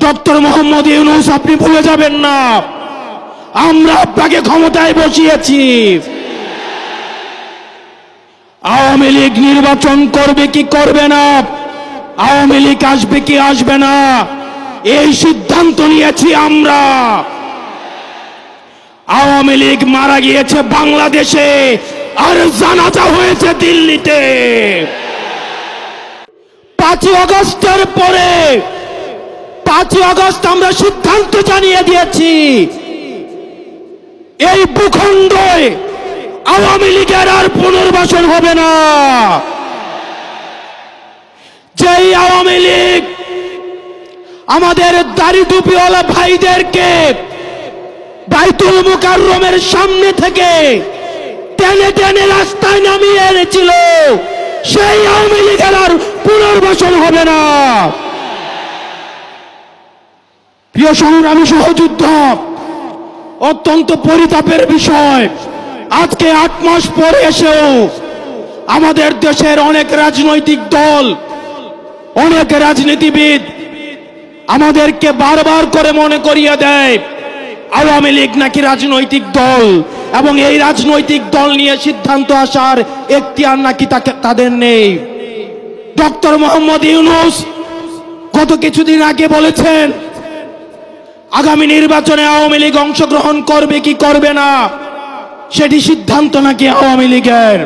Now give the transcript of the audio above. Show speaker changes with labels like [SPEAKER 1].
[SPEAKER 1] Doctor Mohammad Yunus আপনি ভুলে যাবেন না, আমরা আপনাকে ক্ষমতায় বসিয়েছি। আওয়ামী লীগ নির্বাচন করবে কি করবে না, আওয়ামী লীগ আসবে কি আসবে না, এই সিদ্ধান্ত নিয়েছি আমরা। আওয়ামী লীগ মারা গিয়েছে বাংলাদেশে, আর জানাজা হয়েছে দিল্লিতে। 5ই আগস্টের পরে 5ই আগস্ট আমরা সিদ্ধান্ত জানিয়ে দিয়েছি, এই ভূখণ্ডে আওয়ামী লীগের আর পুনর্বাসন হবে না। যেই আওয়ামী লীগ আমাদের দাড়ি টুপিওয়ালা ভাইদেরকে বাইতুল মুকাররমের সামনে থেকে টেনে টেনে রাস্তায় নামিয়ে এনেছিল, সেই আওয়ামী লীগের আর পুনর্বাসন হবে না। প্রিয় সংগ্রামী সহযোদ্ধা, অত্যন্ত পরিতাপের বিষয়, আজকে 8 মাস পরে এসেও আমাদের দেশের অনেক রাজনৈতিক দল, অনেক রাজনীতিবিদ আমাদেরকে বারবার করে মনে করিয়ে দেয় আওয়ামী লীগ নাকি রাজনৈতিক দল, এবং এই রাজনৈতিক দল নিয়ে সিদ্ধান্ত আসার এখতিয়ার নাকি তাদের নেই। ডক্টর মোহাম্মদ ইউনূস গত কিছুদিন আগে বলেছেন আগামী নির্বাচনে আওয়ামী লীগ অংশগ্রহণ করবে কি করবে না সেটি সিদ্ধান্ত নাকি আওয়ামী লীগের।